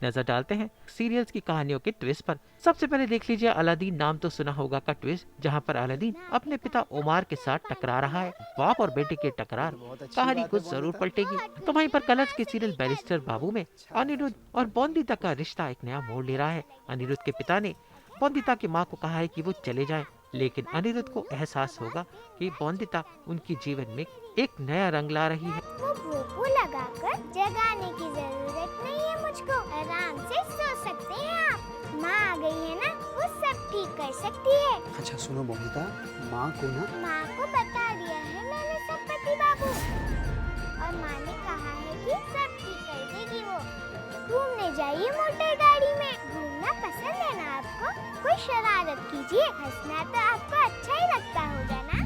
नजर डालते हैं सीरियल्स की कहानियों के ट्विस्ट पर। सबसे पहले देख लीजिए अलादीन नाम तो सुना होगा का ट्विस्ट, जहां पर अलादीन अपने पिता ओमार के साथ टकरा रहा है। बाप और बेटे के टकरार कहानी को जरूर पलटेगी। तो वहीं पर कलर्स के सीरियल बैरिस्टर बाबू में अनिरुद्ध और बॉन्दिता का रिश्ता एक नया मोड़ ले रहा है। अनिरुद्ध के पिता ने बॉन्दिता की मां को कहा है कि वो चले जाएं, लेकिन अनिरुद्ध को एहसास होगा कि बॉन्दिता उनके जीवन में एक नया रंग ला रही है। वो भोपू लगाकर जगाने की जरूरत नहीं है मुझको, आराम से सो सकते हैं आप। माँ आ गई है ना, वो सब ठीक कर सकती है। अच्छा सुनो बॉन्दिता, माँ को ना, माँ को बता दिया है मैंने सब पति बाबू, और माँ ने कहा है कि सब ठीक कर देगी वो। घूमने जाइए मोटर गाड़ी में, घूमना पसंद है ना आपको? कोई शरारत कीजिए, हंसना तो आपको अच्छा ही लगता होगा ना।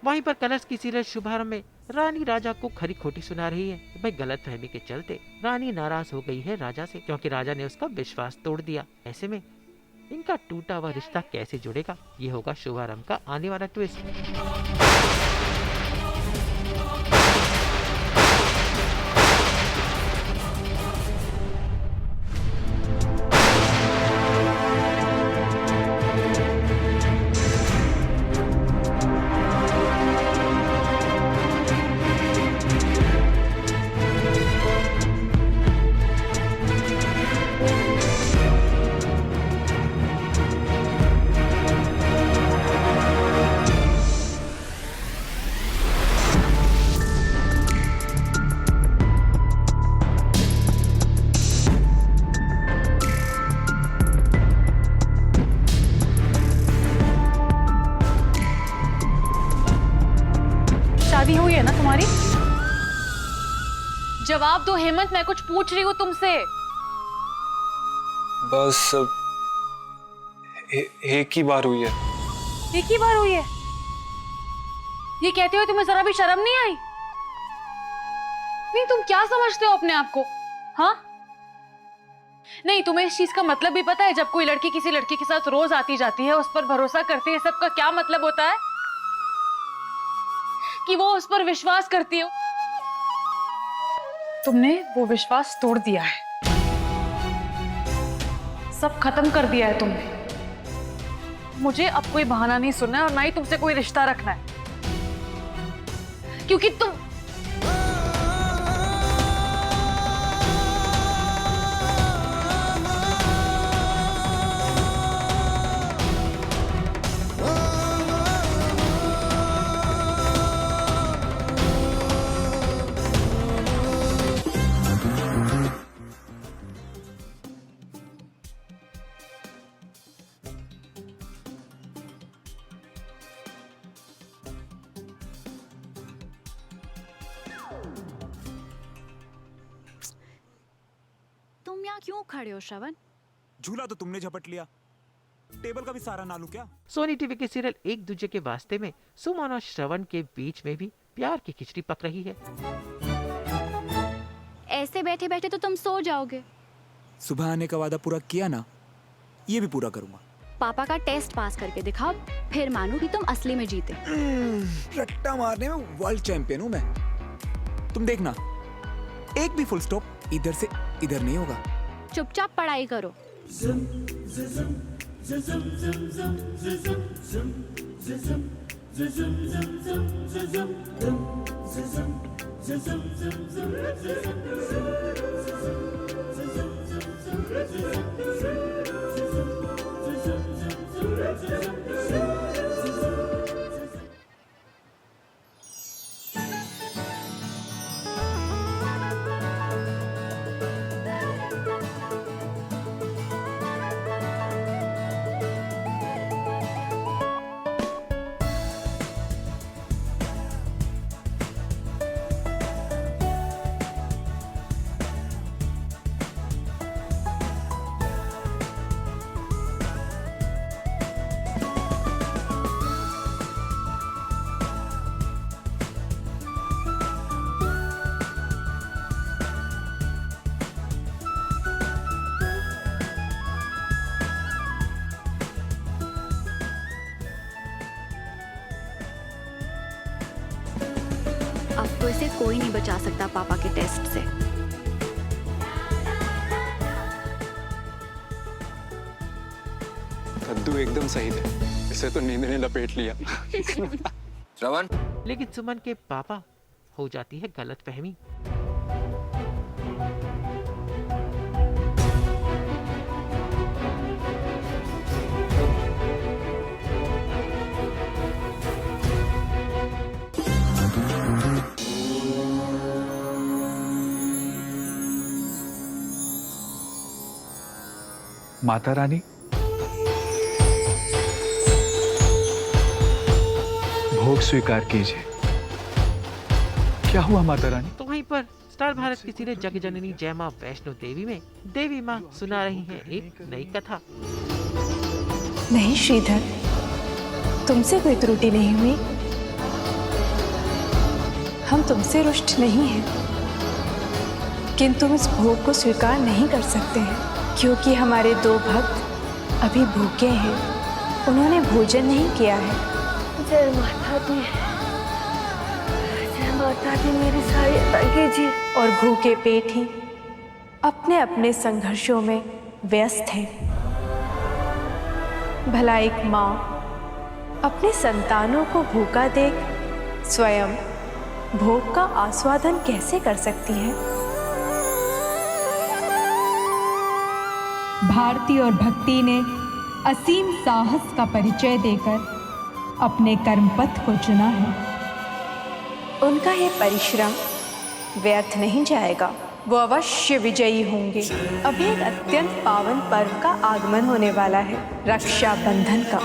वहीं पर कलर्स की सीरियल शुभारंभ में रानी राजा को खरी खोटी सुना रही है। भाई गलत फहमी के चलते रानी नाराज हो गई है राजा से, क्योंकि राजा ने उसका विश्वास तोड़ दिया। ऐसे में इनका टूटा हुआ रिश्ता कैसे जुड़ेगा, ये होगा शुभारंभ का आने वाला ट्विस्ट। शादी हुई है ना तुम्हारी? जवाब दो हेमंत, मैं कुछ पूछ रही हूँ तुमसे। बस एक ही बार हुई है। एक ही बार हुई है? ये कहते हुए तुम्हें जरा भी शर्म नहीं आई? नहीं, तुम क्या समझते हो अपने आप को? हाँ, नहीं, तुम्हें इस चीज का मतलब भी पता है? जब कोई लड़की किसी लड़की के साथ रोज आती जाती है, उस पर भरोसा करती है, सबका क्या मतलब होता है? कि वो उस पर विश्वास करती हो। तुमने वो विश्वास तोड़ दिया है, सब खत्म कर दिया है तुमने। मुझे अब कोई बहाना नहीं सुनना है और ना ही तुमसे कोई रिश्ता रखना है, क्योंकि तुम तुम यहाँ क्यों खड़े हो श्रवण? झूला तो तुमने झपट लिया, टेबल का भी सारा ना लूं क्या? सोनी टीवी के सीरियल एक दूजे के वास्ते में सुमन और श्रवण के बीच में भी प्यार की खिचड़ी पक रही है। ऐसे बैठे बैठे तो तुम सो जाओगे। सुबह आने का वादा पूरा किया ना, ये भी पूरा करूंगा। पापा का टेस्ट पास करके दिखाओ, फिर मानो कि तुम असली में जीते। रट्टा मारने में वर्ल्ड चैंपियन हूँ मैं। तुम देखना, एक भी फुल स्टॉप इधर से इधर नहीं होगा। चुपचाप पढ़ाई करो। अब तो इसे कोई नहीं बचा सकता पापा के टेस्ट से। कद्दू एकदम सही थे, इसे तो नींद ने लपेट लिया। श्रवण, लेकिन सुमन के पापा हो जाती है गलतफहमी। माता रानी, भोग स्वीकार कीजिए। क्या हुआ माता रानी? तो वहीं पर स्टार भारत की सीरीज जग जननी जय मां वैष्णो देवी में देवी मां सुना रही हैं एक नई कथा। नहीं श्रीधर, तुमसे कोई त्रुटि नहीं हुई। हम तुमसे रुष्ट नहीं हैं, किंतु हम इस भोग को स्वीकार नहीं कर सकते हैं क्योंकि हमारे दो भक्त अभी भूखे हैं, उन्होंने भोजन नहीं किया है। जय माता दी, जय माता दी, मेरी सहायता कीजिए। और भूखे पेट ही अपने अपने संघर्षों में व्यस्त हैं। भला एक माँ अपने संतानों को भूखा देख स्वयं भोग का आस्वादन कैसे कर सकती है? भारती और भक्ति ने असीम साहस का परिचय देकर अपने कर्मपथ को चुना है। उनका ये परिश्रम व्यर्थ नहीं जाएगा, वो अवश्य विजयी होंगे। अभी एक अत्यंत पावन पर्व का आगमन होने वाला है, रक्षाबंधन का।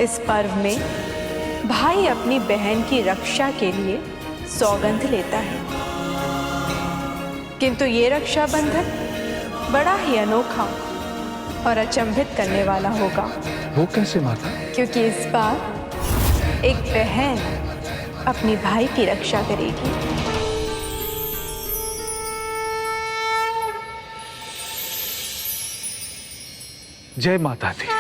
इस पर्व में भाई अपनी बहन की रक्षा के लिए सौगंध लेता है, किंतु ये रक्षाबंधन बड़ा ही अनोखा और अचंभित करने वाला होगा। वो कैसे माता? क्योंकि इस बार एक बहन अपनी भाई की रक्षा करेगी। जय माता दी।